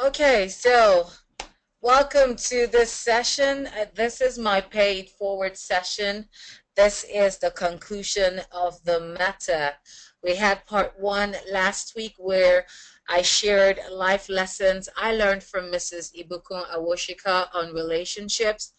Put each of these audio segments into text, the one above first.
Okay, so welcome to this session. This is my paid forward session. This is the conclusion of the matter. We had part one last week where I shared life lessons I learned from Mrs. Ibukun Awosika on relationships.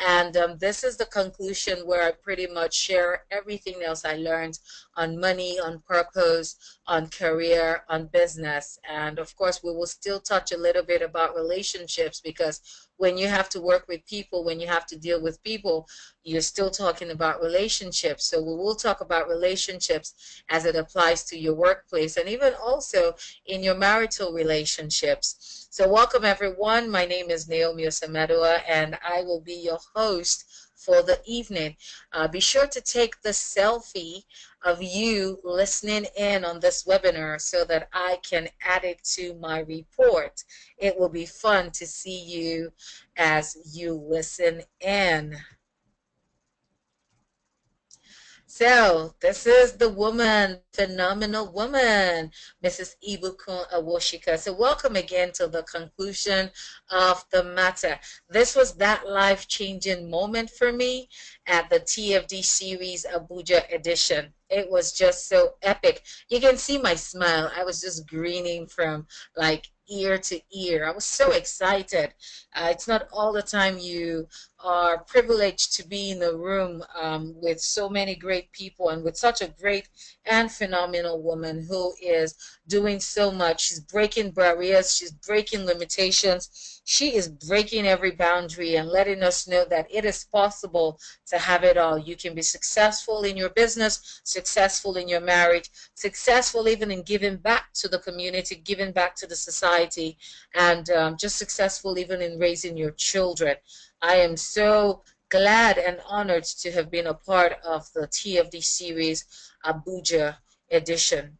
And this is the conclusion where I pretty much share everything else I learned on money, on purpose, on career, on business. And of course, we will still touch a little bit about relationships because when you have to work with people, when you have to deal with people, you're still talking about relationships. So we will talk about relationships as it applies to your workplace and even also in your marital relationships. So welcome everyone. My name is Naomi Osamedua and I will be your host for the evening. Be sure to take the selfie of you listening in on this webinar so that I can add it to my report. It will be fun to see you as you listen in. So this is the woman, phenomenal woman, Mrs. Ibukun Awosika. So welcome again to the conclusion of the matter. This was that life-changing moment for me at the TFD series Abuja edition. It was just so epic. You can see my smile. I was just grinning from like ear to ear. I was so excited. It's not all the time you are privileged to be in a room with so many great people and with such a great and phenomenal woman who is doing so much. She's breaking barriers, she's breaking limitations, she is breaking every boundary and letting us know that it is possible to have it all. You can be successful in your business, successful in your marriage, successful even in giving back to the community, giving back to the society, and just successful even in raising your children. I am so glad and honored to have been a part of the TFD series Abuja edition.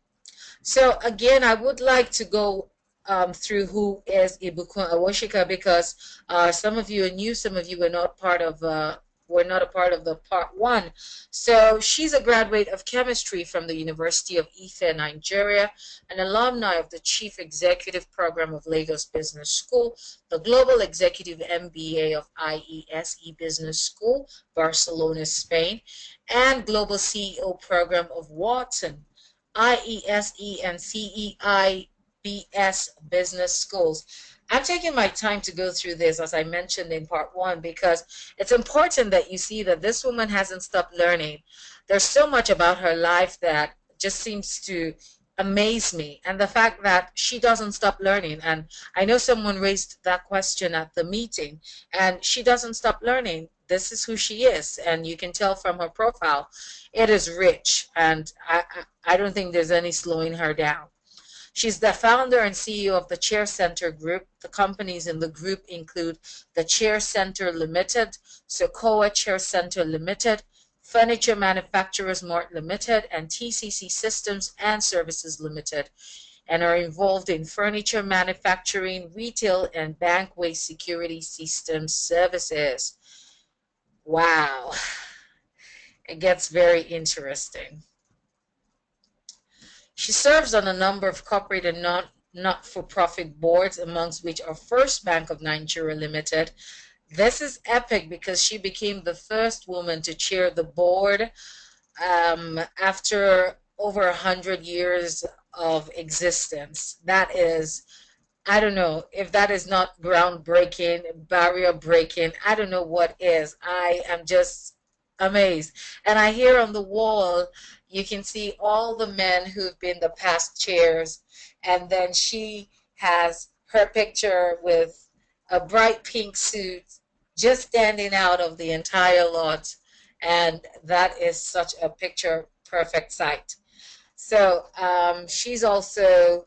So again, I would like to go through who is Ibukun Awosika because some of you are new, some of you are not part of were not a part of the part one. So she's a graduate of chemistry from the University of Ife, Nigeria, an alumni of the Chief Executive Program of Lagos Business School, the Global Executive MBA of IESE Business School, Barcelona, Spain, and Global CEO Program of Wharton, IESE and CEIBS business schools. I'm taking my time to go through this, as I mentioned in part one, because it's important that you see that this woman hasn't stopped learning. There's so much about her life that just seems to amaze me, and the fact that she doesn't stop learning. And I know someone raised that question at the meeting, and she doesn't stop learning. This is who she is, and you can tell from her profile. It is rich, and I don't think there's any slowing her down. She's the founder and CEO of the Chair Center Group. The companies in the group include the Chair Center Limited, Sokoa Chair Center Limited, Furniture Manufacturers Mart Limited, and TCC Systems and Services Limited, and are involved in furniture manufacturing, retail, and bankway security system services. Wow, it gets very interesting. She serves on a number of corporate and not-for-profit boards, amongst which are First Bank of Nigeria Limited. This is epic because she became the first woman to chair the board after over 100 years of existence. That is, I don't know if that is not groundbreaking, barrier breaking. I don't know what is. I am just amazed. And I hear on the wall, you can see all the men who've been the past chairs. And then she has her picture with a bright pink suit just standing out of the entire lot. And that is such a picture perfect sight. So she's also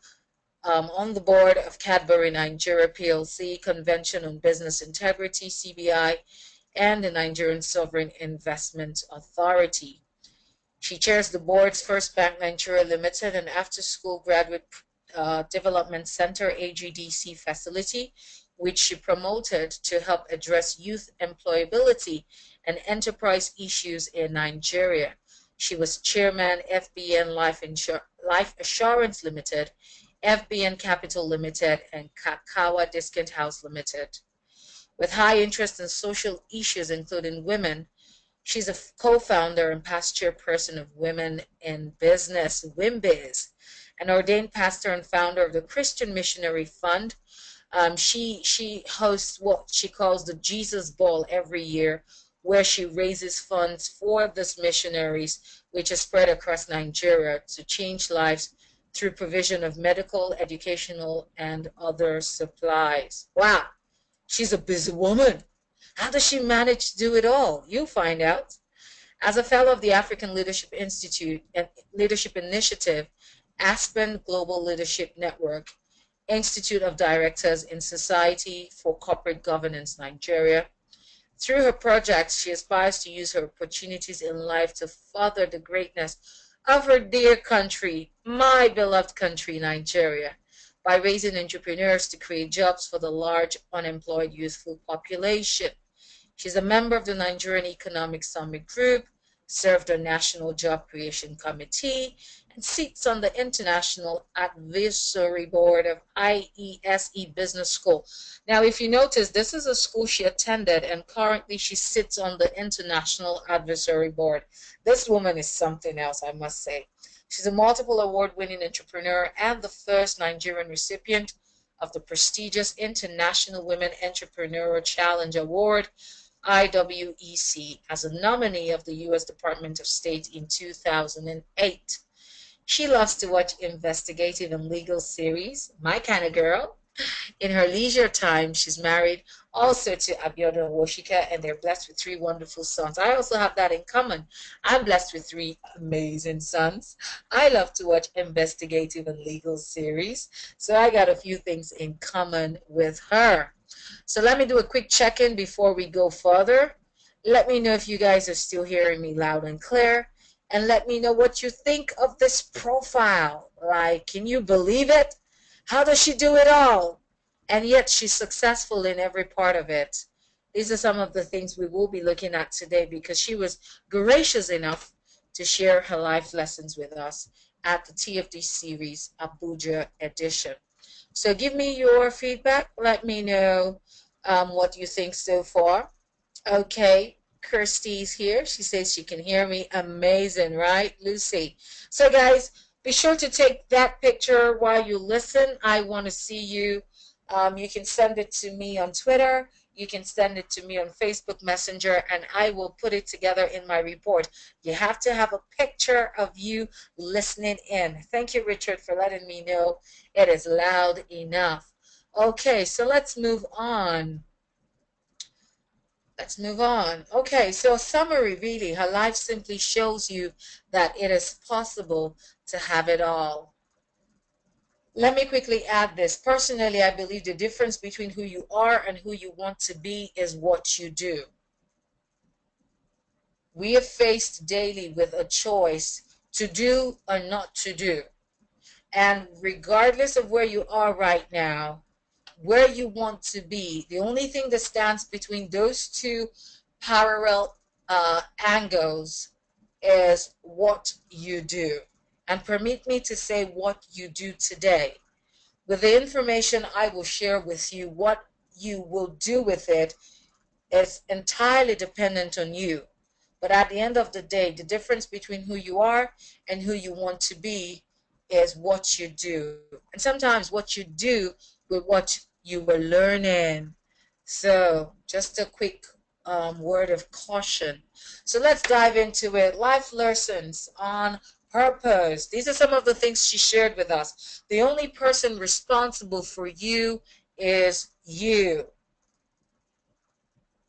on the board of Cadbury Nigeria PLC, Convention on Business Integrity, CBI, and the Nigerian Sovereign Investment Authority. She chairs the board's First Bank Nigeria Limited and After School Graduate Development Center AGDC facility, which she promoted to help address youth employability and enterprise issues in Nigeria. She was chairman FBN Life Assurance Limited, FBN Capital Limited, and Kakawa Discount House Limited. With high interest in social issues, including women, she's a co-founder and past chairperson of Women in Business, WIMBIZ, an ordained pastor and founder of the Christian Missionary Fund. She hosts what she calls the Jesus Ball every year, where she raises funds for these missionaries, which is spread across Nigeria to change lives through provision of medical, educational, and other supplies. Wow, she's a busy woman. How does she manage to do it all? You'll find out. As a fellow of the African Leadership Institute and Leadership Initiative, Aspen Global Leadership Network, Institute of Directors in Society for Corporate Governance, Nigeria. Through her projects, she aspires to use her opportunities in life to further the greatness of her dear country, my beloved country, Nigeria, by raising entrepreneurs to create jobs for the large unemployed youthful population. She's a member of the Nigerian Economic Summit Group, served on National Job Creation Committee, and sits on the International Advisory Board of IESE Business School. Now, if you notice, this is a school she attended, and currently she sits on the International Advisory Board. This woman is something else, I must say. She's a multiple award-winning entrepreneur and the first Nigerian recipient of the prestigious International Women Entrepreneurial Challenge Award, IWEC, as a nominee of the U.S. Department of State in 2008. She loves to watch investigative and legal series, my kind of girl. In her leisure time, she's married also to Awosika, and they're blessed with 3 wonderful sons. I also have that in common. I'm blessed with 3 amazing sons. I love to watch investigative and legal series, so I got a few things in common with her. So let me do a quick check-in before we go further. Let me know if you guys are still hearing me loud and clear, and let me know what you think of this profile. Like, can you believe it? How does she do it all? And yet she's successful in every part of it. These are some of the things we will be looking at today, because she was gracious enough to share her life lessons with us at the TFD series Abuja edition. So give me your feedback. Let me know what you think so far. Okay, Kirsty's here. She says she can hear me. Amazing, right, Lucy? So guys, be sure to take that picture while you listen. I want to see you. You can send it to me on Twitter. You can send it to me on Facebook Messenger, and I will put it together in my report. You have to have a picture of you listening in. Thank you, Richard, for letting me know it is loud enough. Okay, so let's move on. Let's move on. Okay, so summary, really, her life simply shows you that it is possible to have it all. Let me quickly add this. Personally, I believe the difference between who you are and who you want to be is what you do. We are faced daily with a choice to do or not to do. And regardless of where you are right now, where you want to be, the only thing that stands between those 2 parallel angles is what you do. And permit me to say what you do today. With the information I will share with you, what you will do with it is entirely dependent on you. But at the end of the day, the difference between who you are and who you want to be is what you do. And sometimes what you do with what you were learning. So just a quick word of caution. So let's dive into it. Life lessons on purpose. These are some of the things she shared with us. The only person responsible for you is you.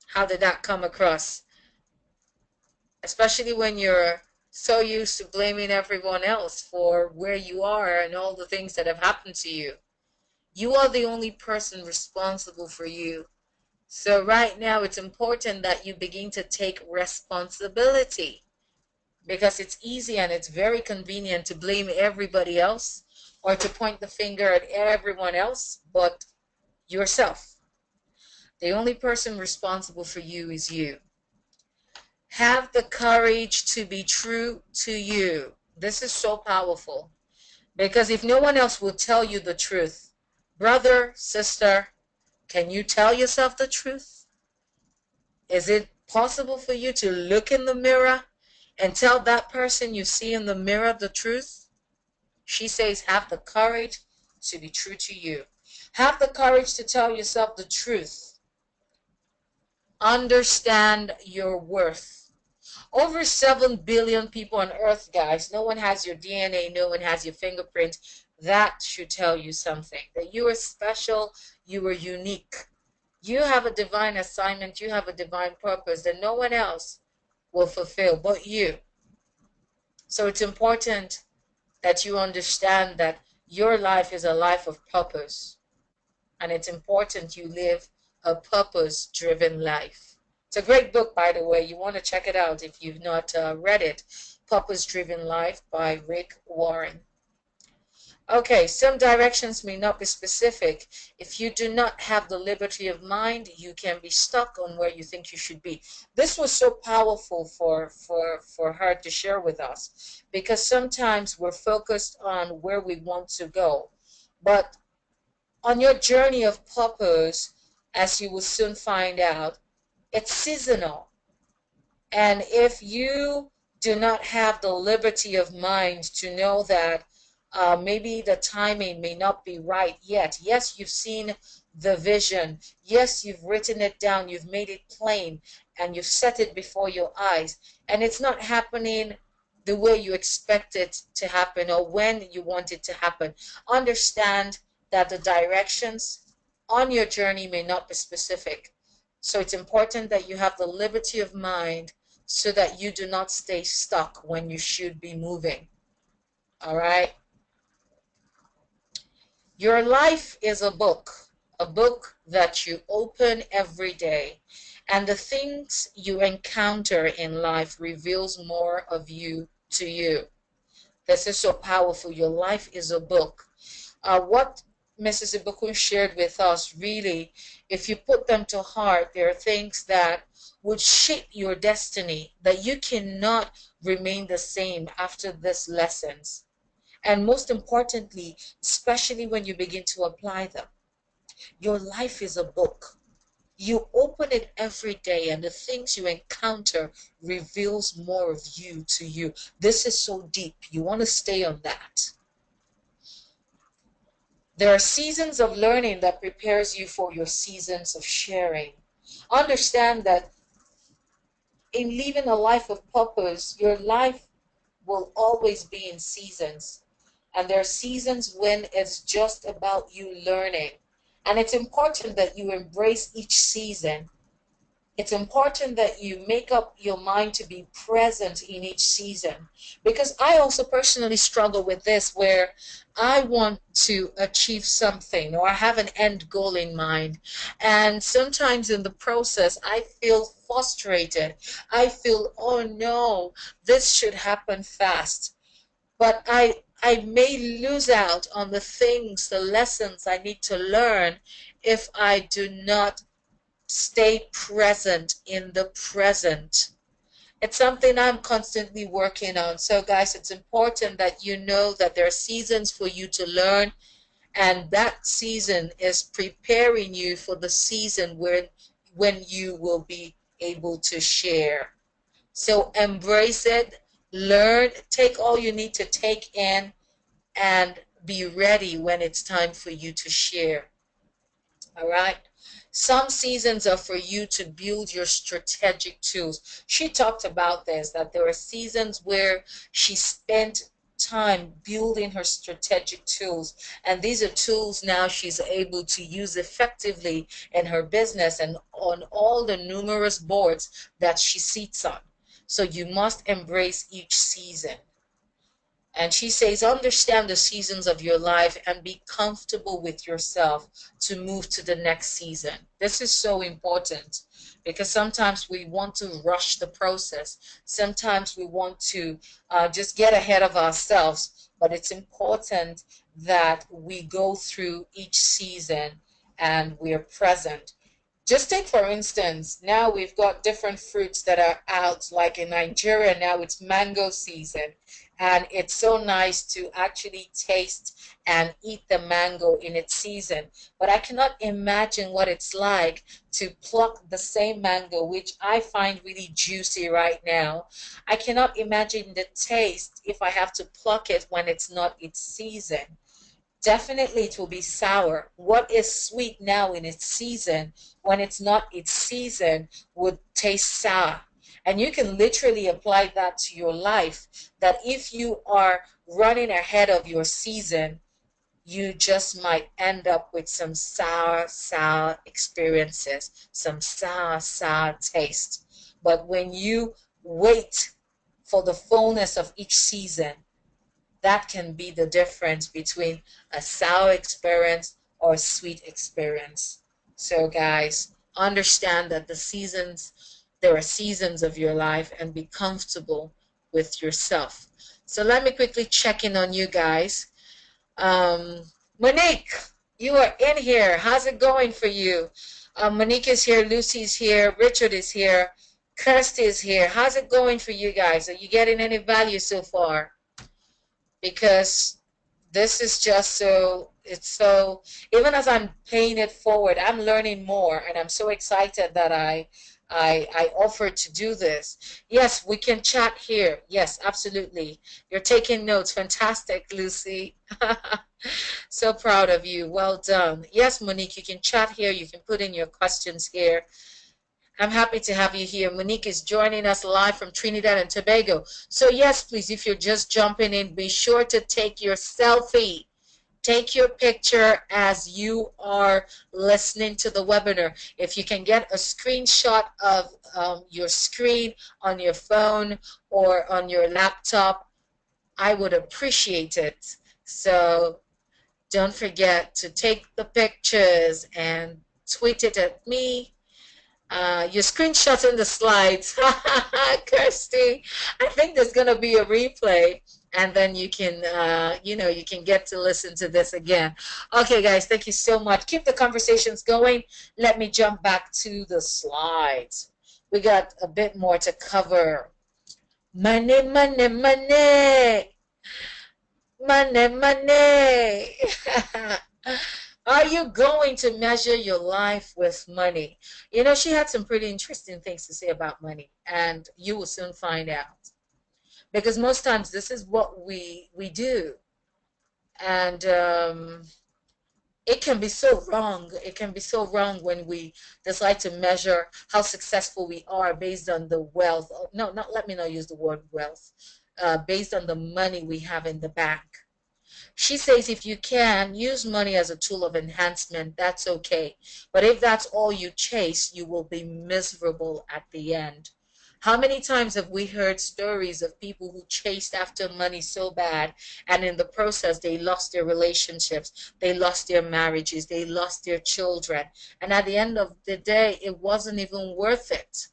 How did that come across? Especially when you're so used to blaming everyone else for where you are and all the things that have happened to you. You are the only person responsible for you. So right now, it's important that you begin to take responsibility, because it's easy and it's very convenient to blame everybody else or to point the finger at everyone else but yourself. The only person responsible for you is you. Have the courage to be true to you. This is so powerful. Because if no one else will tell you the truth, brother, sister, can you tell yourself the truth? Is it possible for you to look in the mirror and tell that person you see in the mirror the truth? She says, have the courage to be true to you. Have the courage to tell yourself the truth. Understand your worth. Over 7 billion people on earth, guys. No one has your DNA. No one has your fingerprint. That should tell you something. That you are special. You are unique. You have a divine assignment. You have a divine purpose that no one else will fulfill but you. So it's important that you understand that your life is a life of purpose. And it's important you live a purpose-driven life. It's a great book, by the way. You want to check it out if you've not read it. Purpose-Driven Life by Rick Warren. Okay, some directions may not be specific. If you do not have the liberty of mind, you can be stuck on where you think you should be. This was so powerful for her to share with us, because sometimes we're focused on where we want to go. But on your journey of purpose, as you will soon find out, it's seasonal. And if you do not have the liberty of mind to know that maybe the timing may not be right yet. Yes, you've seen the vision. Yes, you've written it down. You've made it plain and you've set it before your eyes. And it's not happening the way you expect it to happen or when you want it to happen. Understand that the directions on your journey may not be specific. So it's important that you have the liberty of mind so that you do not stay stuck when you should be moving. All right? Your life is a book that you open every day. And the things you encounter in life reveals more of you to you. This is so powerful. Your life is a book. What Mrs. Ibukun shared with us, really, if you put them to heart, there are things that would shape your destiny, that you cannot remain the same after these lessons. And most importantly, especially when you begin to apply them, your life is a book. You open it every day and the things you encounter reveals more of you to you. This is so deep. You want to stay on that. There are seasons of learning that prepares you for your seasons of sharing. Understand that in living a life of purpose, your life will always be in seasons. And there are seasons when it's just about you learning. And it's important that you embrace each season. It's important that you make up your mind to be present in each season. Because I also personally struggle with this, where I want to achieve something or I have an end goal in mind. And sometimes in the process, I feel frustrated. I feel, oh no, this should happen fast. But I may lose out on the things, the lessons I need to learn if I do not stay present in the present. It's something I'm constantly working on. So guys, it's important that you know that there are seasons for you to learn, and that season is preparing you for the season when you will be able to share. So embrace it, learn, take all you need to take in, and be ready when it's time for you to share. All right? Some seasons are for you to build your strategic tools. She talked about this, that there are seasons where she spent time building her strategic tools. And these are tools now she's able to use effectively in her business and on all the numerous boards that she sits on. So you must embrace each season. And she says, understand the seasons of your life and be comfortable with yourself to move to the next season. This is so important because sometimes we want to rush the process. Sometimes we want to just get ahead of ourselves. But it's important that we go through each season and we are present. Just take for instance, now we've got different fruits that are out, like in Nigeria now it's mango season, and it's so nice to actually taste and eat the mango in its season. But I cannot imagine what it's like to pluck the same mango, which I find really juicy right now. I cannot imagine the taste if I have to pluck it when it's not its season. Definitely it will be sour. What is sweet now in its season, when it's not its season, would taste sour. And you can literally apply that to your life, that if you are running ahead of your season, you just might end up with some sour, sour experiences, some sour, sour taste. But when you wait for the fullness of each season, that can be the difference between a sour experience or a sweet experience. So, guys, understand that there are seasons of your life, and be comfortable with yourself. So, let me quickly check in on you guys. Monique, you are in here. How's it going for you? Monique is here, Lucy's here, Richard is here, Kirsty is here. How's it going for you guys? Are you getting any value so far? Because this is just so, it's so, even as I'm paying it forward, I'm learning more, and I'm so excited that I offered to do this. Yes, we can chat here. Yes, absolutely. You're taking notes. Fantastic, Lucy. So proud of you. Well done. Yes, Monique, you can chat here. You can put in your questions here. I'm happy to have you here. Monique is joining us live from Trinidad and Tobago. So yes, please, if you're just jumping in, be sure to take your selfie. Take your picture as you are listening to the webinar. If you can get a screenshot of your screen on your phone or on your laptop, I would appreciate it. So don't forget to take the pictures and tweet it at me. You're screenshotting the slides. Kirsty, I think there's going to be a replay, and then you can, you can get to listen to this again. Okay, guys, thank you so much. Keep the conversations going. Let me jump back to the slides. We got a bit more to cover. Money, money, money. Money, money. Are you going to measure your life with money? You know, she had some pretty interesting things to say about money, and you will soon find out. Because most times this is what we do, and it can be so wrong. It can be so wrong when we decide to measure how successful we are based on the wealth. No, not let me not use the word wealth. Based on the money we have in the bank. She says if you can, use money as a tool of enhancement, that's okay. But if that's all you chase, you will be miserable at the end. How many times have we heard stories of people who chased after money so bad, and in the process they lost their relationships, they lost their marriages, they lost their children, and at the end of the day, it wasn't even worth it.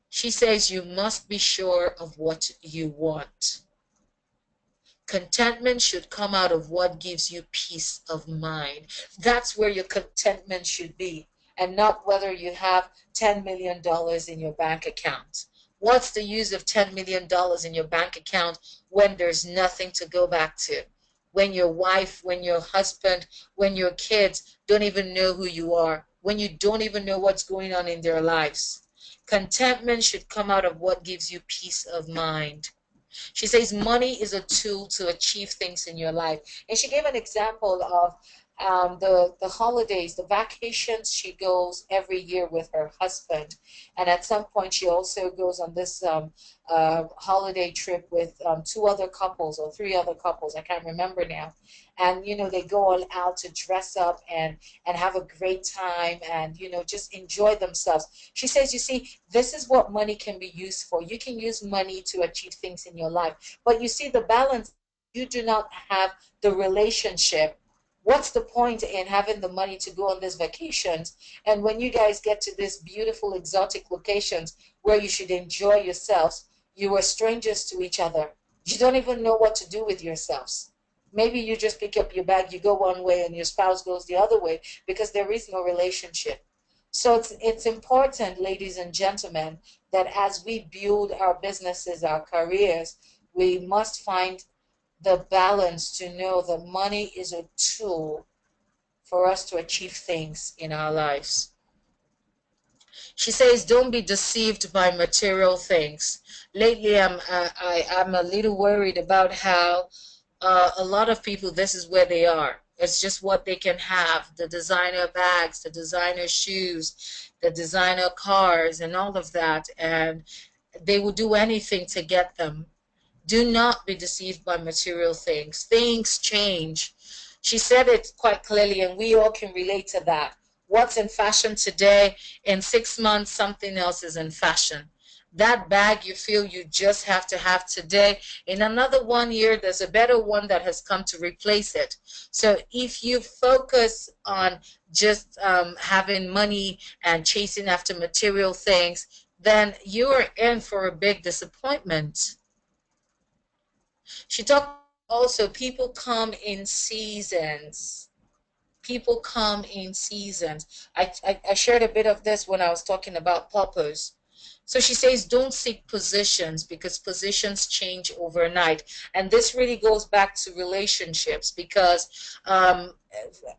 She says you must be sure of what you want. Contentment should come out of what gives you peace of mind. That's where your contentment should be, and not whether you have $10 million in your bank account. What's the use of $10 million in your bank account when there's nothing to go back to? When your wife, when your husband, when your kids don't even know who you are, when you don't even know what's going on in their lives. Contentment should come out of what gives you peace of mind. She says money is a tool to achieve things in your life. And she gave an example of the holidays, the vacations she goes every year with her husband. And at some point, she also goes on this holiday trip with two other couples or three other couples. I can't remember now. And, you know, they go all out to dress up and have a great time and, you know, just enjoy themselves. She says, you see, this is what money can be used for. You can use money to achieve things in your life. But you see, the balance, you do not have the relationship. What's the point in having the money to go on these vacations? And when you guys get to these beautiful exotic locations where you should enjoy yourselves, you are strangers to each other. You don't even know what to do with yourselves. Maybe you just pick up your bag, you go one way, and your spouse goes the other way because there is no relationship. So it's important, ladies and gentlemen, that as we build our businesses, our careers, we must find the balance to know that money is a tool for us to achieve things in our lives. She says, "Don't be deceived by material things." Lately, I'm a little worried about how a lot of people, this is where they are. It's just what they can have: the designer bags, the designer shoes, the designer cars, and all of that, and they will do anything to get them. Do not be deceived by material things. Things change. She said it quite clearly, and we all can relate to that. What's in fashion today, in 6 months, something else is in fashion. That bag you feel you just have to have today, in another 1 year, there's a better one that has come to replace it. So if you focus on just having money and chasing after material things, then you are in for a big disappointment. She talked also, people come in seasons. People come in seasons. I shared a bit of this when I was talking about purpose. So she says, don't seek positions because positions change overnight. And this really goes back to relationships because,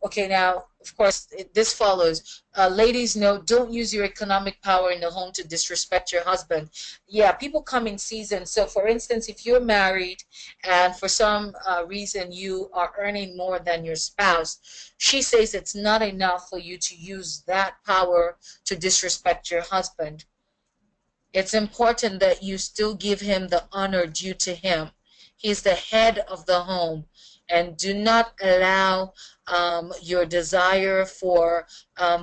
okay, now, of course, this follows. Ladies, know, don't use your economic power in the home to disrespect your husband. Yeah, people come in seasons. So, for instance, if you're married and for some reason you are earning more than your spouse, she says it's not enough for you to use that power to disrespect your husband. It's important that you still give him the honor due to him. He's the head of the home. And do not allow your desire for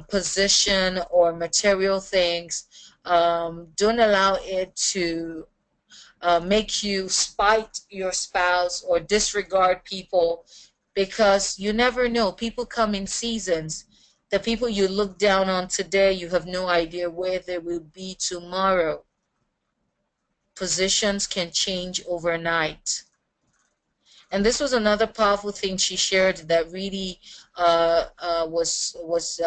position or material things, don't allow it to make you spite your spouse or disregard people, because you never know. People come in seasons. The people you look down on today, you have no idea where they will be tomorrow. Positions can change overnight. And this was another powerful thing she shared that really was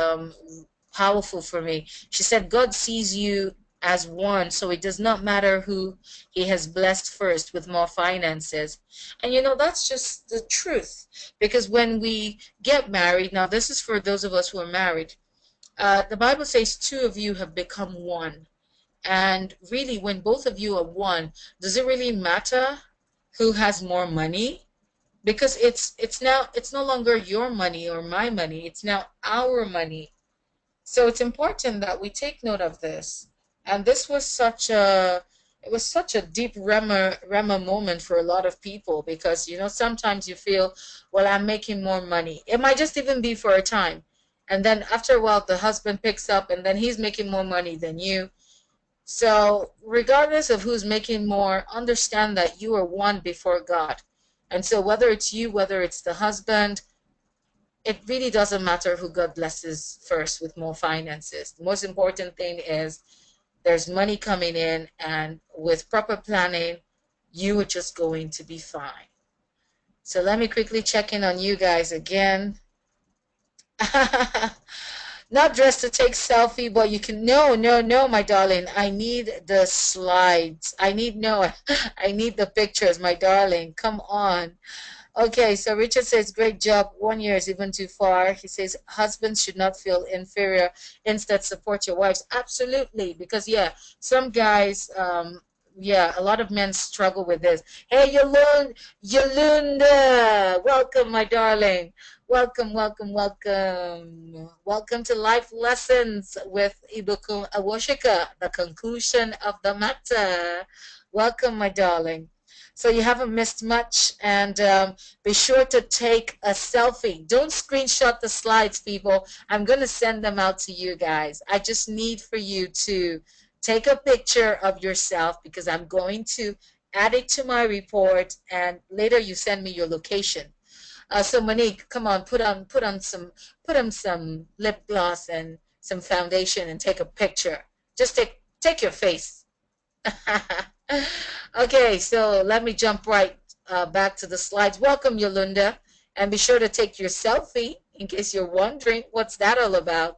powerful for me. She said, God sees you as one, so it does not matter who he has blessed first with more finances. And you know, that's just the truth. Because when we get married, now this is for those of us who are married, the Bible says two of you have become one. And really, when both of you are one, does it really matter who has more money? Because it's no longer your money or my money, it's now our money. So it's important that we take note of this. And this was such a deep Rema moment for a lot of people, because you know, sometimes you feel, well, I'm making more money. It might just even be for a time. And then after a while the husband picks up and then he's making more money than you. So regardless of who's making more, understand that you are one before God. And so whether it's you, whether it's the husband, it really doesn't matter who God blesses first with more finances. The most important thing is there's money coming in, and with proper planning, you are just going to be fine. So let me quickly check in on you guys again. Not dressed to take selfie, but you can. No, no, no, my darling. I need the slides. I need no. I need the pictures, my darling. Come on. Okay, so Richard says, great job. 1 year is even too far. He says, husbands should not feel inferior. Instead, support your wives. Absolutely, because yeah, some guys, yeah, a lot of men struggle with this. Hey, Yolanda, welcome, my darling. Welcome, welcome, welcome. Welcome to Life Lessons with Ibukun Awosika, the conclusion of the matter. Welcome, my darling. So you haven't missed much, and be sure to take a selfie. Don't screenshot the slides, people. I'm going to send them out to you guys. I just need for you to take a picture of yourself, because I'm going to add it to my report, and later you send me your location. So Monique, come on, put on some lip gloss and some foundation and take a picture. Just take your face. Okay, so let me jump right back to the slides. Welcome, Yolanda. And be sure to take your selfie in case you're wondering what's that all about.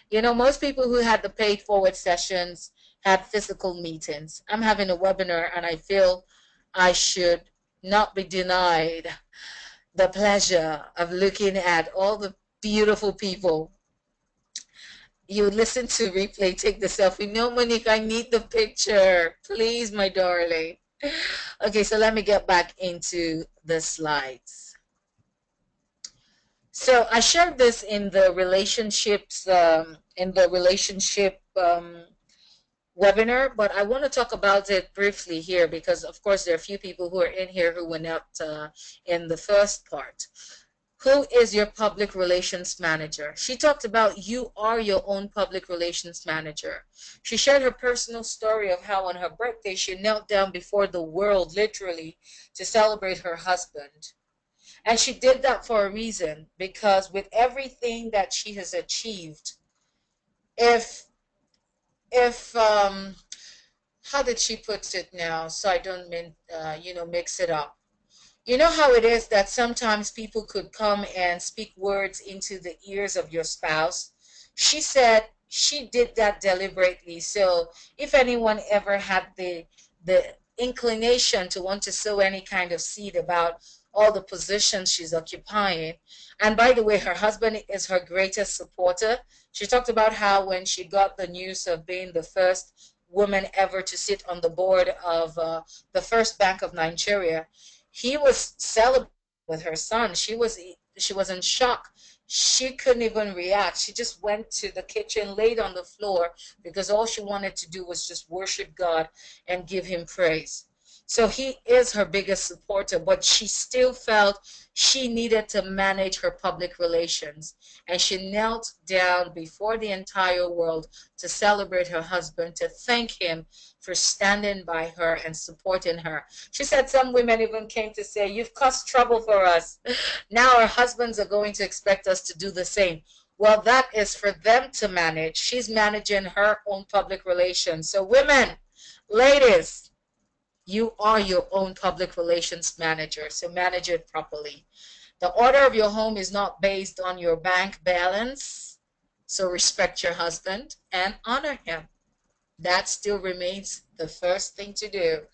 You know, most people who had the paid forward sessions had physical meetings. I'm having a webinar and I feel I should not be denied the pleasure of looking at all the beautiful people. You listen to replay, take the selfie. No, Monique, I need the picture. Please, my darling. Okay, so let me get back into the slides. So I shared this in the relationships, webinar, but I want to talk about it briefly here because, of course, there are a few people who are in here who were not in the first part. Who is your public relations manager? She talked about you are your own public relations manager. She shared her personal story of how on her birthday she knelt down before the world, literally, to celebrate her husband. And she did that for a reason, because with everything that she has achieved, if how did she put it now? So I don't mean, mix it up. You know how it is that sometimes people could come and speak words into the ears of your spouse? She said she did that deliberately. So if anyone ever had the inclination to want to sow any kind of seed about all the positions she's occupying, and by the way, her husband is her greatest supporter. She talked about how when she got the news of being the first woman ever to sit on the board of the First Bank of Nigeria, he was celebrating with her son. She was in shock. She couldn't even react. She just went to the kitchen, laid on the floor, because all she wanted to do was just worship God and give him praise. So he is her biggest supporter, but she still felt she needed to manage her public relations. And she knelt down before the entire world to celebrate her husband, to thank him for standing by her and supporting her. She said some women even came to say, "You've caused trouble for us. Now our husbands are going to expect us to do the same." Well, that is for them to manage. She's managing her own public relations. So women, ladies, you are your own public relations manager. So manage it properly. The order of your home is not based on your bank balance. So respect your husband and honor him. That still remains the first thing to do.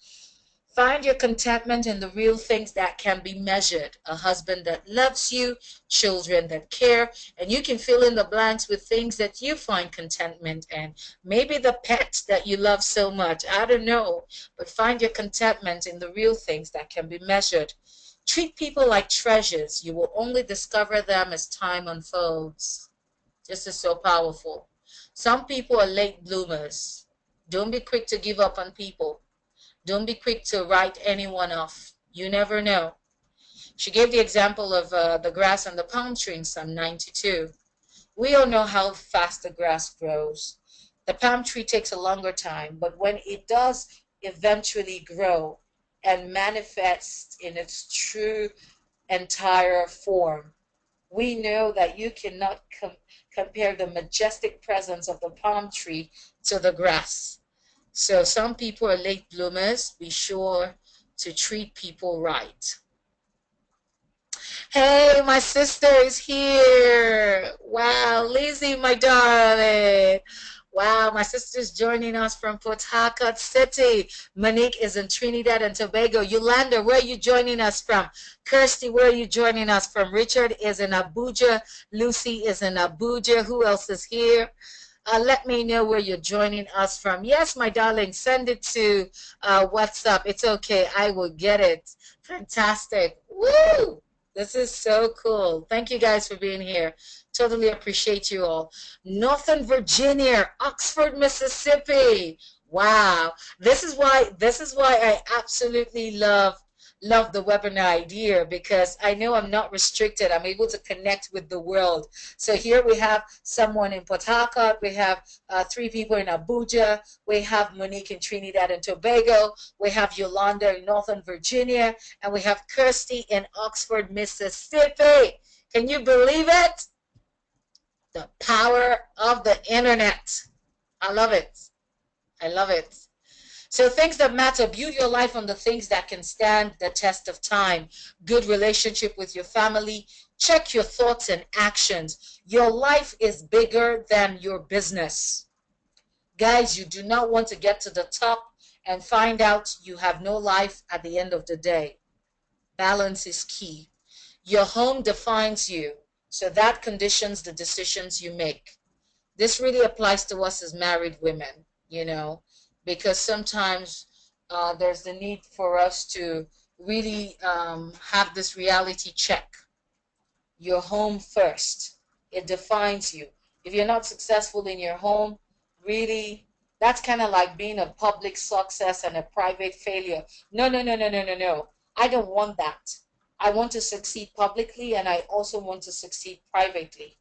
Find your contentment in the real things that can be measured. A husband that loves you, children that care, and you can fill in the blanks with things that you find contentment in. Maybe the pet that you love so much, I don't know, but find your contentment in the real things that can be measured. Treat people like treasures. You will only discover them as time unfolds. This is so powerful. Some people are late bloomers. Don't be quick to give up on people. Don't be quick to write anyone off. You never know. She gave the example of the grass and the palm tree in Psalm 92. We all know how fast the grass grows. The palm tree takes a longer time, but when it does eventually grow and manifest in its true entire form, we know that you cannot compare the majestic presence of the palm tree to the grass. So some people are late bloomers. Be sure to treat people right. Hey, my sister is here. Wow, Lizzie, my darling. Wow, my sister's joining us from Port Harcourt City. Monique is in Trinidad and Tobago. Yolanda, where are you joining us from? Kirsty, where are you joining us from? Richard is in Abuja. Lucy is in Abuja. Who else is here? Let me know where you're joining us from. Yes, my darling, send it to WhatsApp. It's okay. I will get it. Fantastic. Woo! This is so cool. Thank you guys for being here. Totally appreciate you all. Northern Virginia, Oxford, Mississippi. Wow. This is why I absolutely love the webinar idea, because I know I'm not restricted. I'm able to connect with the world. So here we have someone in Port Harcourt. We have 3 people in Abuja. We have Monique in Trinidad and Tobago. We have Yolanda in Northern Virginia. And we have Kirsty in Oxford, Mississippi. Can you believe it? The power of the internet. I love it. I love it. So things that matter, build your life on the things that can stand the test of time. Good relationship with your family. Check your thoughts and actions. Your life is bigger than your business. Guys, you do not want to get to the top and find out you have no life at the end of the day. Balance is key. Your home defines you, so that conditions the decisions you make. This really applies to us as married women, because sometimes there's the need for us to really have this reality check. Your home first. It defines you. If you're not successful in your home, really, that's kind of like being a public success and a private failure. No, no, no, no, no, no, no. I don't want that. I want to succeed publicly and I also want to succeed privately.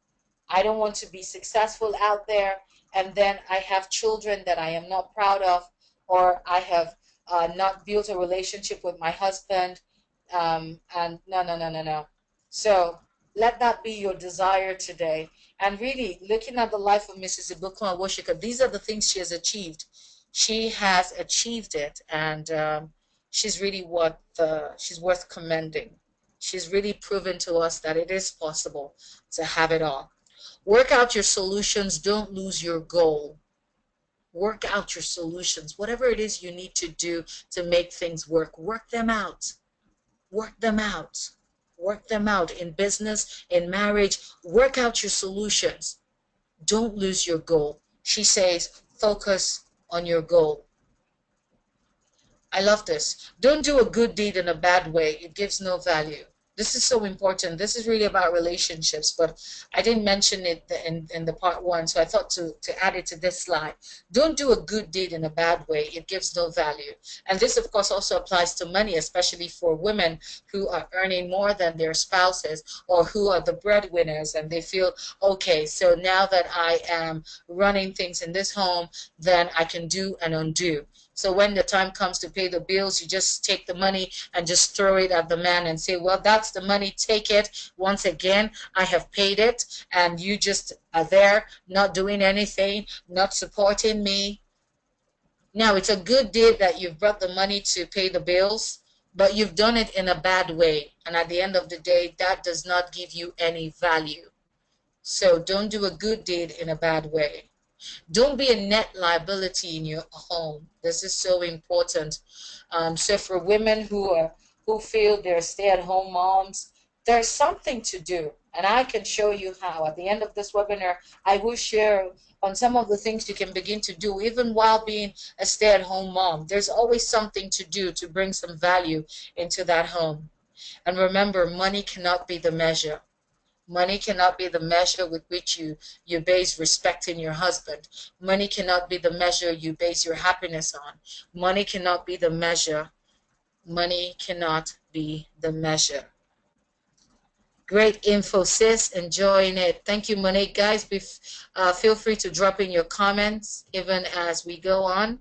I don't want to be successful out there and then I have children that I am not proud of, or I have not built a relationship with my husband. And no, no, no, no, no. So let that be your desire today. And really, looking at the life of Mrs. Ibukun Awosika, these are the things she has achieved. She has achieved it, and she's really she's worth commending. She's really proven to us that it is possible to have it all. Work out your solutions. Don't lose your goal. Work out your solutions. Whatever it is you need to do to make things work them out. Work them out. Work them out in business, in marriage. Work out your solutions. Don't lose your goal. She says, focus on your goal. I love this. Don't do a good deed in a bad way. It gives no value. This is so important. This is really about relationships, but I didn't mention it in the part one, so I thought to add it to this slide. Don't do a good deed in a bad way. It gives no value. And this, of course, also applies to money, especially for women who are earning more than their spouses or who are the breadwinners and they feel, okay, so now that I am running things in this home, then I can do and undo. So when the time comes to pay the bills, you just take the money and just throw it at the man and say, well, that's the money, take it. Once again, I have paid it, and you just are there not doing anything, not supporting me. Now, it's a good deed that you've brought the money to pay the bills, but you've done it in a bad way. And at the end of the day, that does not give you any value. So don't do a good deed in a bad way. Don't be a net liability in your home. This is so important. So for women who feel they're stay-at-home moms, there's something to do, and I can show you how. At the end of this webinar, I will share on some of the things you can begin to do, even while being a stay-at-home mom. There's always something to do to bring some value into that home. And remember, money cannot be the measure. Money cannot be the measure with which you base respect in your husband. Money cannot be the measure you base your happiness on. Money cannot be the measure. Money cannot be the measure. Great info, sis. Enjoying it. Thank you, Monique. Guys, feel free to drop in your comments even as we go on.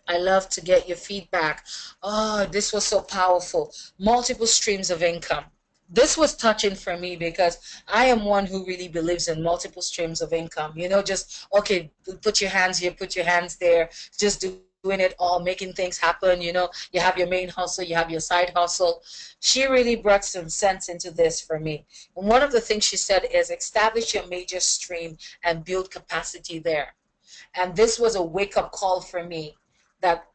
I love to get your feedback. Oh, this was so powerful. Multiple streams of income. This was touching for me because I am one who really believes in multiple streams of income. Just, okay, put your hands here, put your hands there, just doing it all, making things happen. You have your main hustle, you have your side hustle. She really brought some sense into this for me. And one of the things she said is establish your major stream and build capacity there. And this was a wake-up call for me that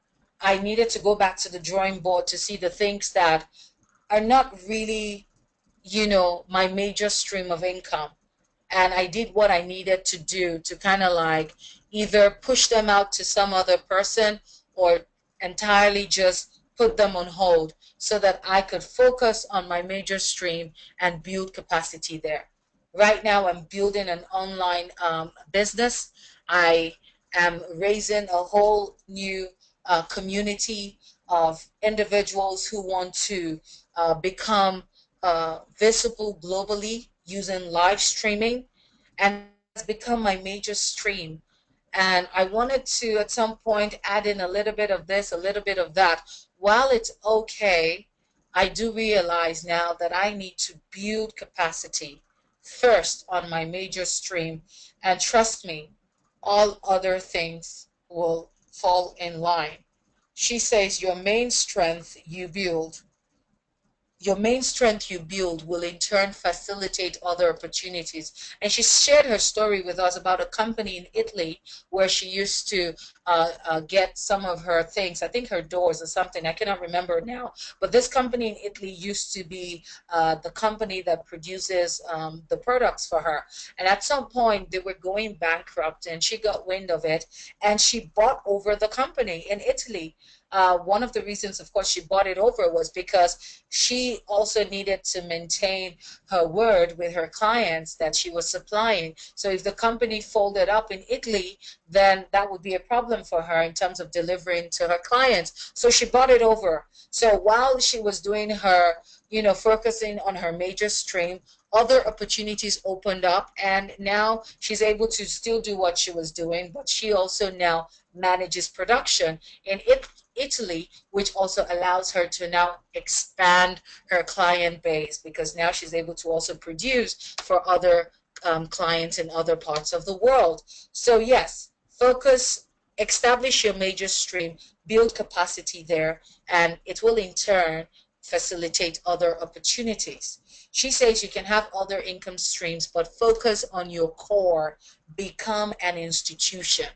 I needed to go back to the drawing board to see the things that are not really my major stream of income. And I did what I needed to do to kind of like either push them out to some other person or entirely just put them on hold so that I could focus on my major stream and build capacity there. Right now, I'm building an online business. I am raising a whole new community of individuals who want to become visible globally using live streaming, and that has become my major stream. And I wanted to at some point add in a little bit of this, a little bit of that. While it's okay, I do realize now that I need to build capacity first on my major stream, and trust me, all other things will fall in line. She says your main strength you build will in turn facilitate other opportunities. And she shared her story with us about a company in Italy where she used to get some of her things, I think her doors or something, I cannot remember now. But this company in Italy used to be the company that produces the products for her. And at some point, they were going bankrupt and she got wind of it and she bought over the company in Italy. One of the reasons, of course, she bought it over was because she also needed to maintain her word with her clients that she was supplying. So if the company folded up in Italy, then that would be a problem for her in terms of delivering to her clients. So she bought it over. So while she was doing her, focusing on her major stream, other opportunities opened up and now she's able to still do what she was doing, but she also now manages production in Italy, which also allows her to now expand her client base because now she's able to also produce for other clients in other parts of the world. So yes, focus, establish your major stream, build capacity there, and it will in turn facilitate other opportunities. She says you can have other income streams, but focus on your core, become an institution.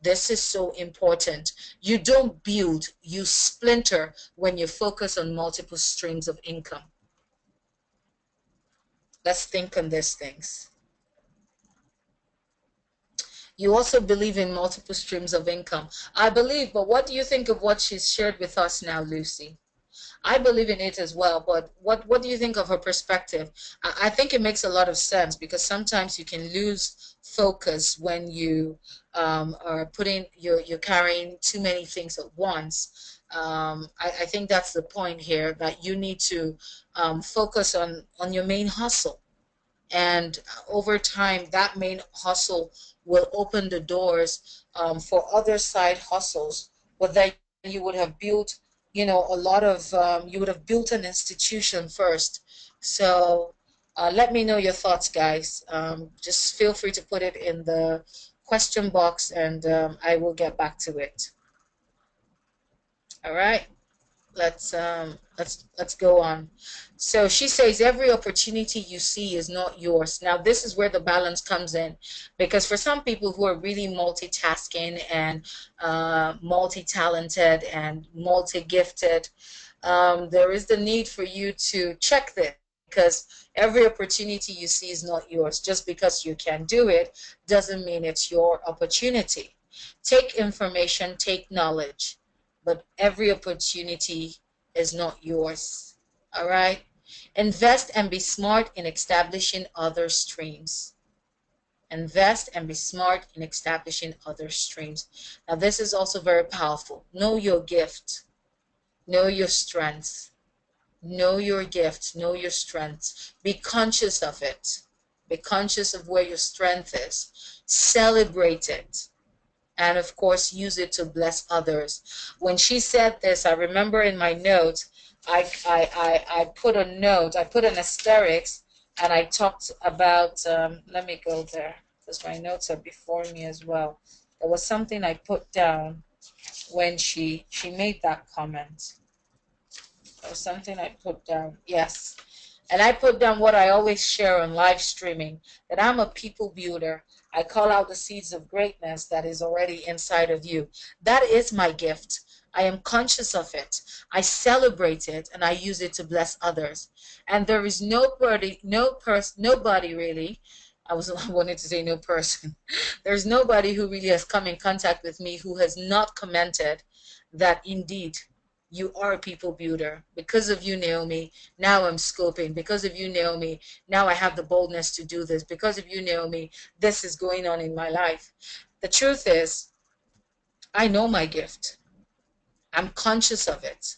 This is so important. You don't build, you splinter when you focus on multiple streams of income. Let's think on these things. You also believe in multiple streams of income. I believe, but what do you think of what she's shared with us now, Lucy? I believe in it as well, but what do you think of her perspective? I think it makes a lot of sense because sometimes you can lose focus when you are you're carrying too many things at once. I think that's the point here, that you need to focus on your main hustle. And over time, that main hustle will open the doors for other side hustles. But then you would have built, a lot of, you would have built an institution first. So let me know your thoughts, guys. Just feel free to put it in the question box and I will get back to it. All right. Let's go on. So she says every opportunity you see is not yours. Now this is where the balance comes in, because for some people who are really multitasking and multi-talented and multi-gifted, there is the need for you to check this, because every opportunity you see is not yours. Just because you can do it doesn't mean it's your opportunity. Take information, take knowledge, but every opportunity is not yours. All right? Invest and be smart in establishing other streams. Invest and be smart in establishing other streams. Now, this is also very powerful. Know your gift. Know your strengths. Know your gift. Know your strengths. Be conscious of it. Be conscious of where your strength is. Celebrate it. And of course, use it to bless others. When she said this, I remember in my notes, I put a note, I put an asterisk, and I talked about, let me go there, because my notes are before me as well. There was something I put down when she made that comment. There was something I put down, yes. And I put down what I always share on live streaming, that I'm a people builder. I call out the seeds of greatness that is already inside of you. That is my gift. I am conscious of it. I celebrate it and I use it to bless others. And there is nobody really, I wanted to say no person. There's nobody who really has come in contact with me who has not commented that indeed you are a people builder. Because of you, Naomi, now I'm scoping. Because of you, Naomi, now I have the boldness to do this. Because of you, Naomi, this is going on in my life. The truth is, I know my gift. I'm conscious of it.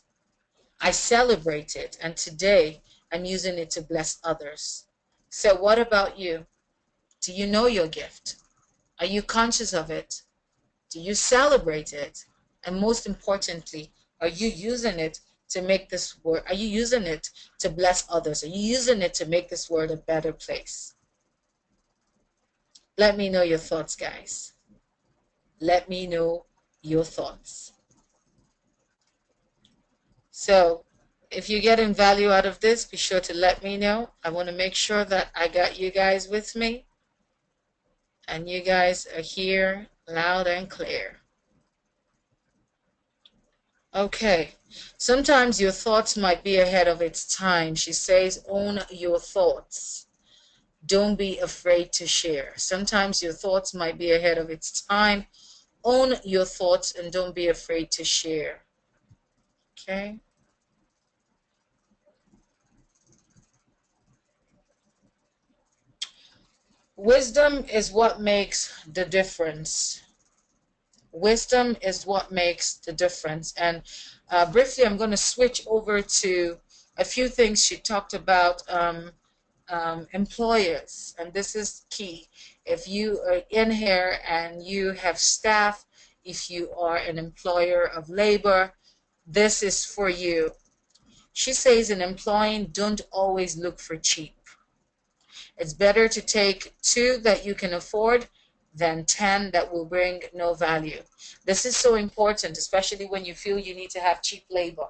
I celebrate it. And today, I'm using it to bless others. So what about you? Do you know your gift? Are you conscious of it? Do you celebrate it? And most importantly, are you using it to make this world, are you using it to bless others? Are you using it to make this world a better place? Let me know your thoughts, guys. Let me know your thoughts. So if you're getting value out of this, be sure to let me know. I want to make sure that I got you guys with me and you guys are here loud and clear. Okay. Sometimes your thoughts might be ahead of its time. She says, own your thoughts. Don't be afraid to share. Sometimes your thoughts might be ahead of its time. Own your thoughts and don't be afraid to share. Okay? Wisdom is what makes the difference. Wisdom is what makes the difference. And briefly, I'm going to switch over to a few things she talked about. Employers, and this is key. If you are in here and you have staff, if you are an employer of labor, this is for you. She says in employing, don't always look for cheap. It's better to take 2 that you can afford than 10 that will bring no value. This is so important, especially when you feel you need to have cheap labor.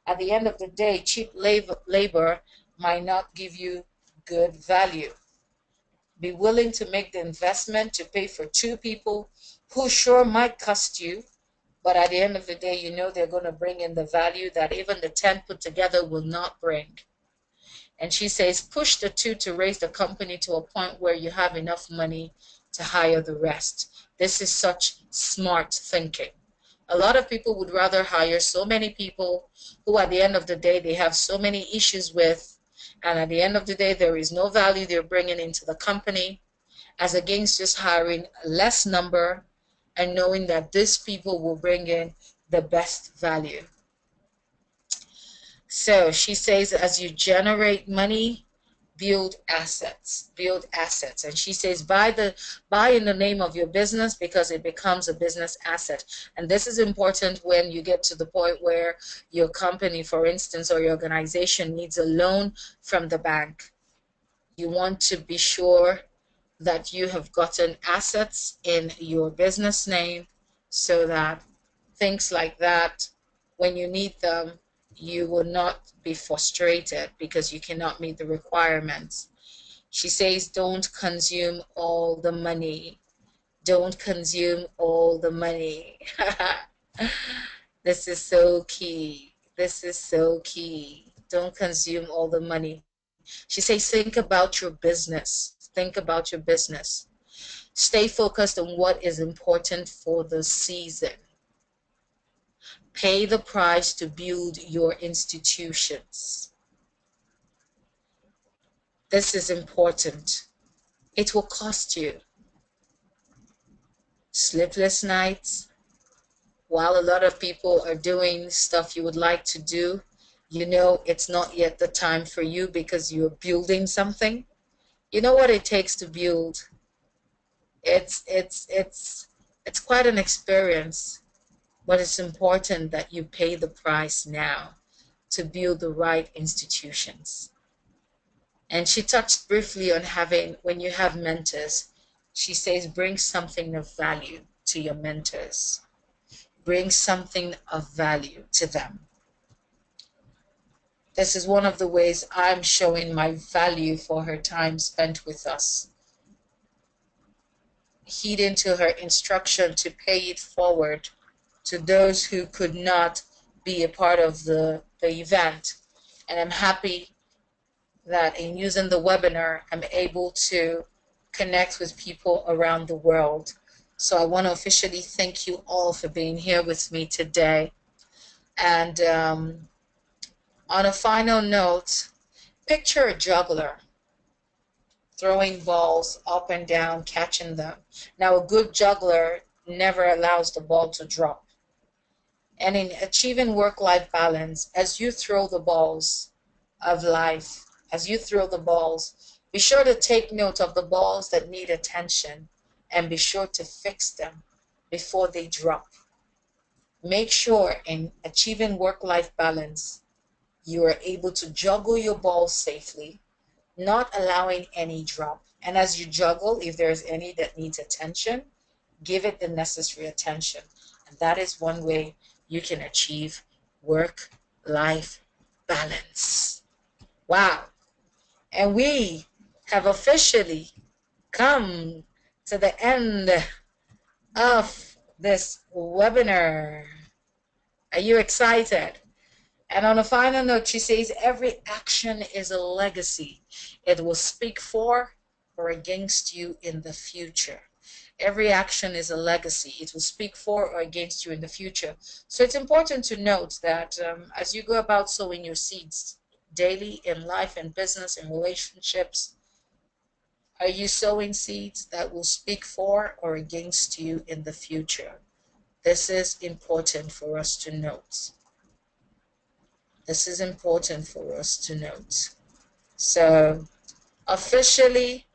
At the end of the day, cheap labor might not give you good value. Be willing to make the investment to pay for 2 people who sure might cost you, but at the end of the day, you know they're going to bring in the value that even the 10 put together will not bring. And she says, push the 2 to raise the company to a point where you have enough money to hire the rest. This is such smart thinking. A lot of people would rather hire so many people who at the end of the day they have so many issues with, and at the end of the day there is no value they're bringing into the company, as against just hiring less number and knowing that these people will bring in the best value. So she says, as you generate money, build assets. And she says, buy in the name of your business, because it becomes a business asset. And this is important when you get to the point where your company, for instance, or your organization needs a loan from the bank. You want to be sure that you have gotten assets in your business name, so that things like that, when you need them, you will not be frustrated because you cannot meet the requirements. She says, don't consume all the money. Don't consume all the money. This is so key. This is so key. Don't consume all the money. She says, think about your business. Think about your business. Stay focused on what is important for the season. Pay the price to build your institutions. This is important. It will cost you sleepless nights. While a lot of people are doing stuff you would like to do, you know it's not yet the time for you because you're building something. You know what it takes to build. It's quite an experience, but it's important that you pay the price now to build the right institutions. And she touched briefly on having, when you have mentors, she says, bring something of value to your mentors. Bring something of value to them. This is one of the ways I'm showing my value for her time spent with us. Heeding to her instruction to pay it forward to those who could not be a part of the event. And I'm happy that in using the webinar, I'm able to connect with people around the world. So I want to officially thank you all for being here with me today. And on a final note, picture a juggler throwing balls up and down, catching them. Now, a good juggler never allows the ball to drop. And in achieving work-life balance, as you throw the balls of life, as you throw the balls, be sure to take note of the balls that need attention and be sure to fix them before they drop. Make sure in achieving work-life balance, you are able to juggle your balls safely, not allowing any drop. And as you juggle, if there's any that needs attention, give it the necessary attention. And that is one way you can achieve work-life balance. Wow. And we have officially come to the end of this webinar. Are you excited? And on a final note, she says, every action is a legacy. It will speak for or against you in the future. Every action is a legacy. It will speak for or against you in the future. So it's important to note that as you go about sowing your seeds daily in life and business and relationships, are you sowing seeds that will speak for or against you in the future? This is important for us to note. This is important for us to note. So officially,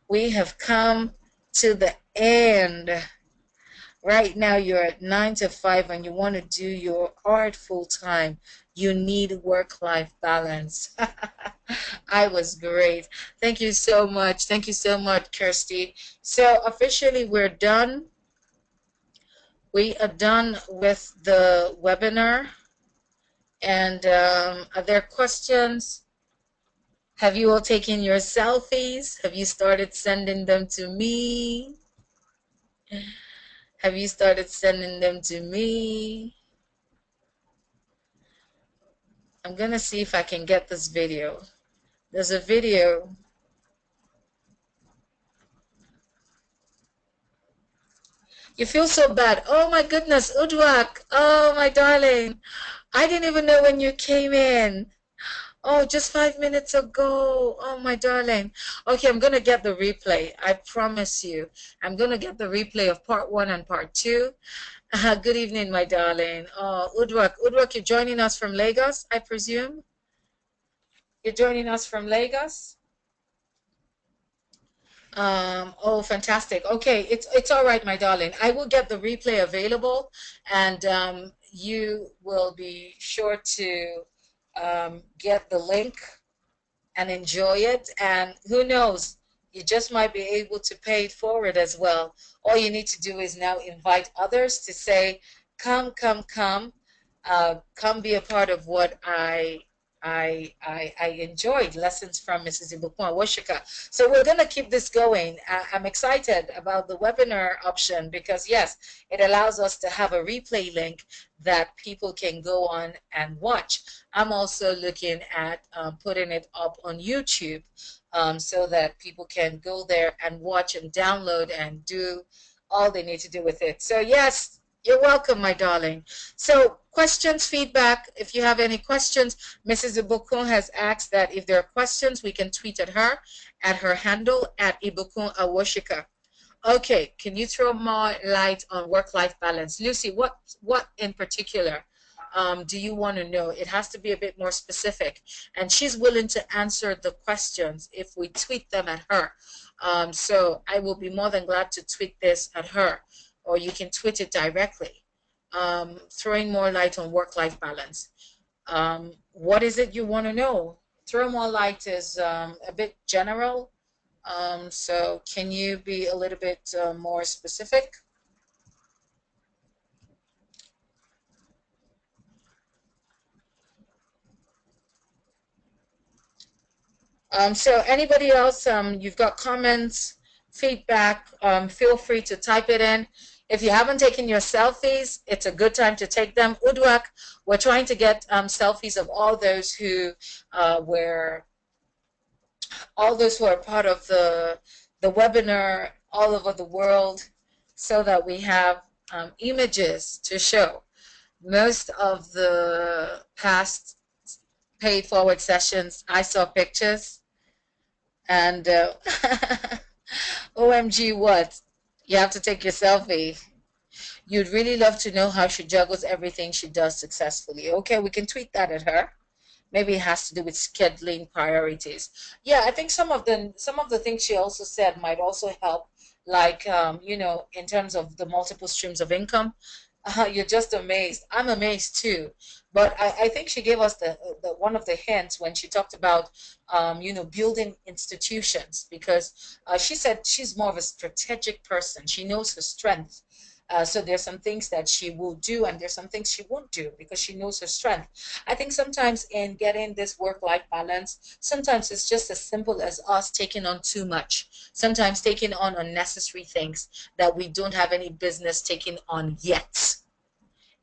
we have come to the end. Right now, you're at 9 to 5 and you want to do your art full time. You need work-life balance. I was great. Thank you so much. Thank you so much, Kirsty. So officially, we're done. We are done with the webinar. And are there questions? Have you all taken your selfies? Have you started sending them to me? Have you started sending them to me? I'm going to see if I can get this video. There's a video. You feel so bad. Oh my goodness, Udwak. Oh my darling. I didn't even know when you came in. Oh, just 5 minutes ago. Oh, my darling. Okay, I'm going to get the replay. I promise you. I'm going to get the replay of part 1 and part 2. Good evening, my darling. Oh, Udwak. Udwak, you're joining us from Lagos, I presume? You're joining us from Lagos? Oh, fantastic. Okay, it's all right, my darling. I will get the replay available, and you will be sure to get the link and enjoy it. And who knows, you just might be able to pay it forward as well. All you need to do is now invite others to say, come, come, come, come be a part of what I enjoyed, lessons from Mrs. Ibukun Awosika. So we're going to keep this going. I'm excited about the webinar option because, yes, it allows us to have a replay link that people can go on and watch. I'm also looking at putting it up on YouTube so that people can go there and watch and download and do all they need to do with it. So, yes, you're welcome, my darling. So questions, feedback, if you have any questions, Mrs. Ibukun has asked that if there are questions, we can tweet at her handle at Ibukun Awosika. Okay, can you throw more light on work-life balance? Lucy, what in particular do you want to know? It has to be a bit more specific. And she's willing to answer the questions if we tweet them at her. So I will be more than glad to tweet this at her, or you can tweet it directly. Throwing more light on work-life balance. What is it you want to know? Throw more light is a bit general. So can you be a little bit more specific? So anybody else, you've got comments, feedback, feel free to type it in. If you haven't taken your selfies, it's a good time to take them. Udwak, we're trying to get selfies of all those who are part of the webinar all over the world, so that we have images to show. Most of the past paid forward sessions, I saw pictures, and OMG, what? You have to take your selfie. You'd really love to know how she juggles everything she does successfully. Okay, we can tweet that at her. Maybe it has to do with scheduling priorities. Yeah, I think some of the things she also said might also help, like in terms of the multiple streams of income. You're just amazed. I'm amazed too. But I think she gave us the one of the hints when she talked about building institutions, because she said she's more of a strategic person. She knows her strengths. So there's some things that she will do, and there's some things she won't do because she knows her strength. I think sometimes in getting this work-life balance, sometimes it's just as simple as us taking on too much. Sometimes taking on unnecessary things that we don't have any business taking on yet.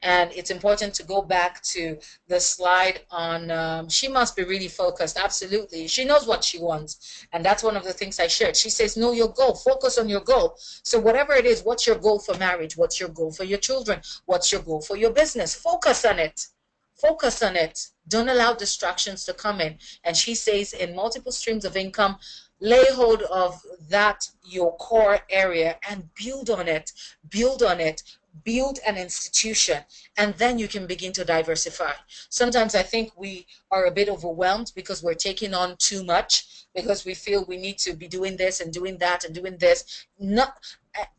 And it's important to go back to the slide on she must be really focused. Absolutely. She knows what she wants. And that's one of the things I shared. She says, know your goal. Focus on your goal. So whatever it is, what's your goal for marriage? What's your goal for your children? What's your goal for your business? Focus on it. Focus on it. Don't allow distractions to come in. And she says in multiple streams of income, lay hold of that, your core area, and build on it. Build on it. Build an institution, and then you can begin to diversify. Sometimes I think we are a bit overwhelmed because we're taking on too much, because we feel we need to be doing this and doing that and doing this. Not,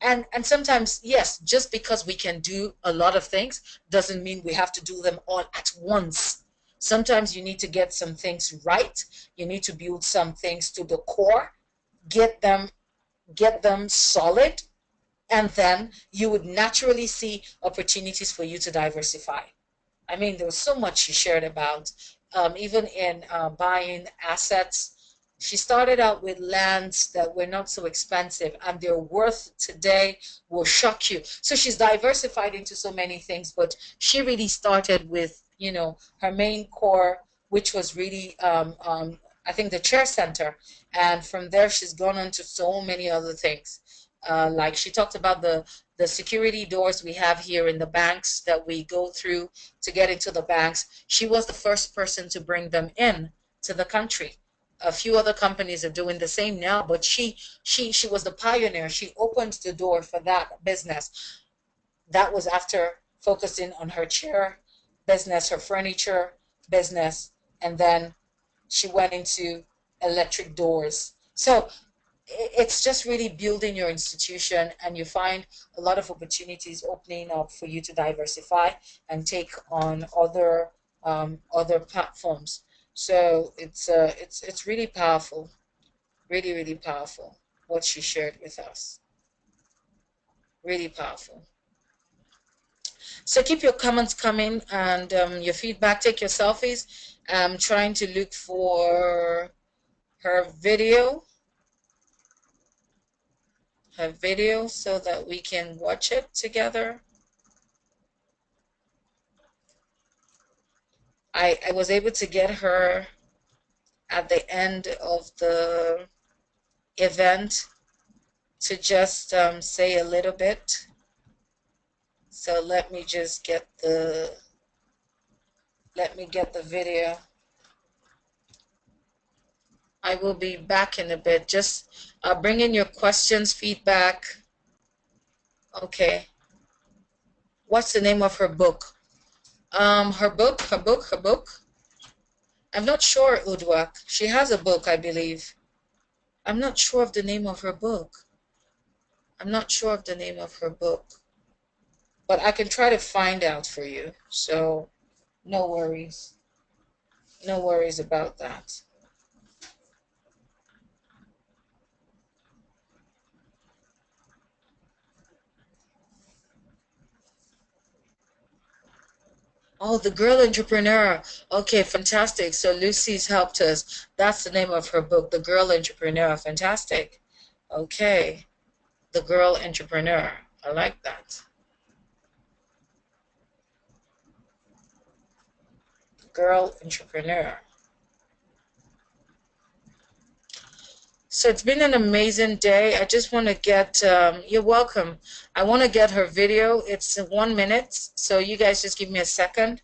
and sometimes, yes, just because we can do a lot of things doesn't mean we have to do them all at once. Sometimes you need to get some things right. You need to build some things to the core, get them solid, and then you would naturally see opportunities for you to diversify. I mean, there was so much she shared about, even in buying assets. She started out with lands that were not so expensive, and their worth today will shock you. So she's diversified into so many things, but she really started with, her main core, which was really, I think, the chair center. And from there, she's gone on to so many other things. Like she talked about the security doors we have here in the banks that we go through to get into the banks. She was the first person to bring them in to the country. A few other companies are doing the same now, but she was the pioneer. She opened the door for that business. That was after focusing on her chair business, her furniture business, and then she went into electric doors. So it's just really building your institution, and you find a lot of opportunities opening up for you to diversify and take on other platforms. So it's really powerful, really, really powerful what she shared with us. Really powerful. So keep your comments coming, and your feedback. Take your selfies. I'm trying to look for her video so that we can watch it together. I was able to get her at the end of the event to just say a little bit. So let me get the video. I will be back in a bit. Just bring in your questions, feedback. Okay. What's the name of her book? Her book. I'm not sure, Udwak. She has a book, I believe. I'm not sure of the name of her book. But I can try to find out for you. So no worries. No worries about that. Oh, the girl entrepreneur. Okay, fantastic. So Lucy's helped us. That's the name of her book, The Girl Entrepreneur. Fantastic. Okay, The Girl Entrepreneur. I like that. Girl Entrepreneur. So it's been an amazing day. I just want to get, you're welcome. I want to get her video. It's 1 minute, so you guys just give me a second,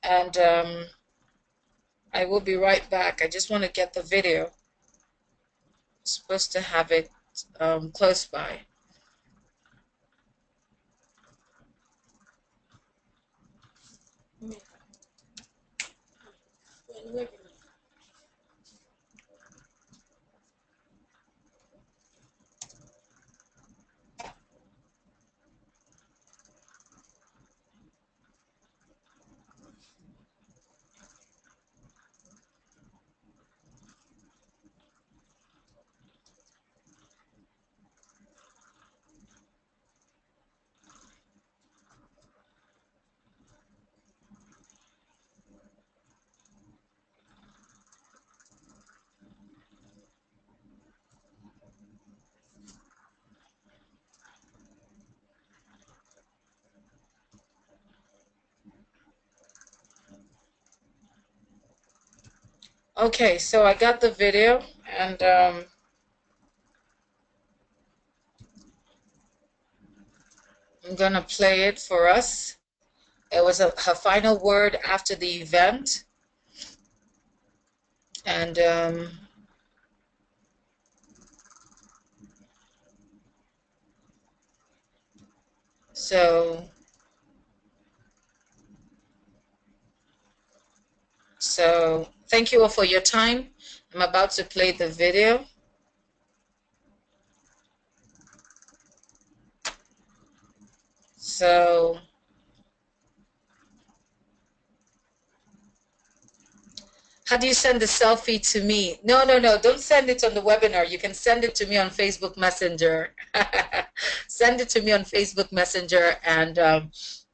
and I will be right back. I just want to get the video. I'm supposed to have it close by. Okay, so I got the video, and I'm gonna play it for us. It was her final word after the event, and so thank you all for your time. I'm about to play the video. So how do you send the selfie to me? No, no, no. Don't send it on the webinar. You can send it to me on Facebook Messenger. Send it to me on Facebook Messenger, and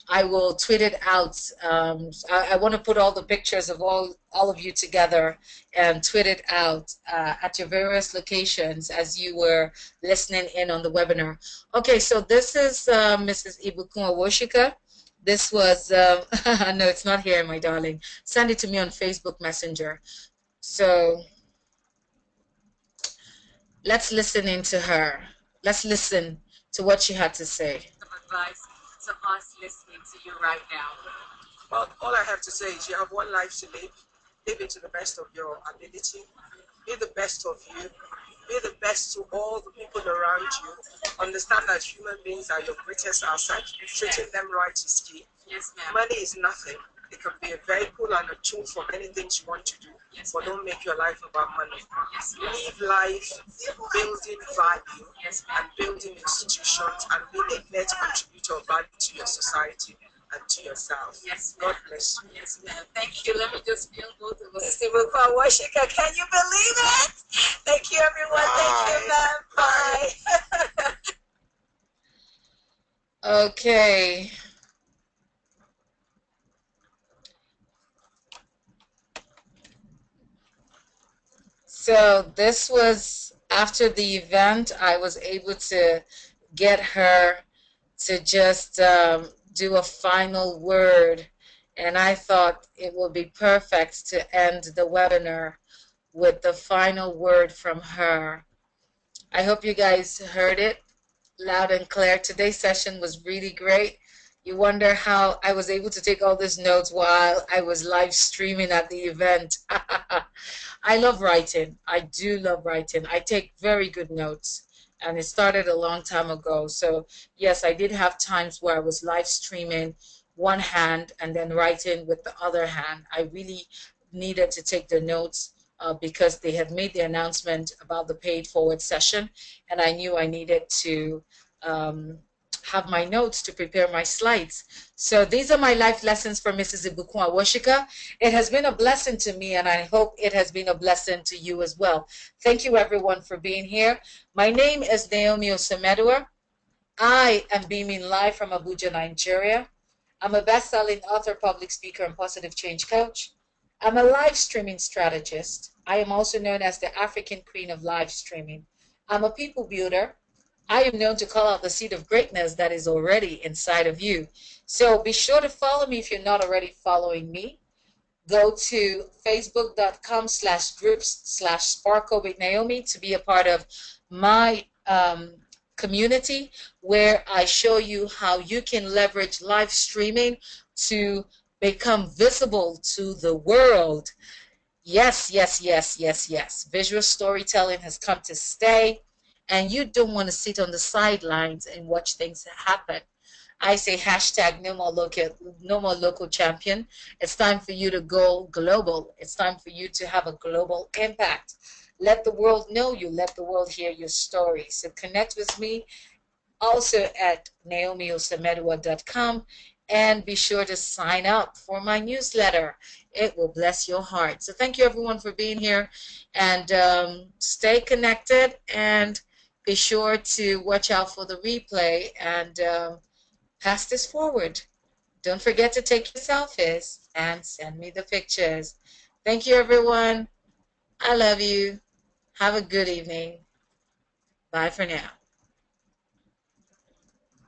I will tweet it out. I want to put all the pictures of all of you together and tweet it out at your various locations as you were listening in on the webinar. Okay, so this is Mrs. Ibukun Awosika. This was, no, it's not here, my darling. Send it to me on Facebook Messenger. So let's listen into her. Let's listen to what she had to say. Some advice to us listening to you right now. Well, all I have to say is you have one life to live. Live it to the best of your ability. Be the best of you. Be the best to all the people around you. Understand that human beings are your greatest asset. Treating them right is key. Yes, ma'am. Money is nothing. It can be a vehicle and a tool for many things you want to do. Yes, but don't make your life about money. Yes, live life building value, yes, and building institutions and being a net contributor of value to your society and to yourself. Yes, God bless you. Yes, ma'am. Thank you. Let me just feel both of us. Awosika, can you believe it? Thank you, everyone. Bye. Thank you, ma'am. Bye. Okay. So this was after the event. I was able to get her to just do a final word, and I thought it would be perfect to end the webinar with the final word from her. I hope you guys heard it loud and clear. Today's session was really great. You wonder how I was able to take all these notes while I was live streaming at the event. I love writing. I do love writing. I take very good notes. And it started a long time ago. So yes, I did have times where I was live streaming one hand and then writing with the other hand. I really needed to take the notes because they had made the announcement about the paid forward session, and I knew I needed to have my notes to prepare my slides. So these are my life lessons from Mrs. Ibukun Awosika. It has been a blessing to me, and I hope it has been a blessing to you as well. Thank you, everyone, for being here. My name is Naomi Osemedua. I am beaming live from Abuja, Nigeria. I'm a best-selling author, public speaker, and positive change coach. I'm a live streaming strategist. I am also known as the African Queen of live streaming. I'm a people builder. I am known to call out the seed of greatness that is already inside of you. So be sure to follow me if you're not already following me. Go to facebook.com/groups/sparkle with Naomi to be a part of my community, where I show you how you can leverage live streaming to become visible to the world. Yes, yes, yes, yes, yes. Visual storytelling has come to stay, and you don't want to sit on the sidelines and watch things happen. I say hashtag no more local champion. It's time for you to go global. It's time for you to have a global impact. Let the world know you. Let the world hear your story. So connect with me also at naomiosemedua.com, and be sure to sign up for my newsletter. It will bless your heart. So thank you, everyone, for being here, and stay connected, and be sure to watch out for the replay, and pass this forward. Don't forget to take your selfies and send me the pictures. Thank you, everyone. I love you. Have a good evening. Bye for now.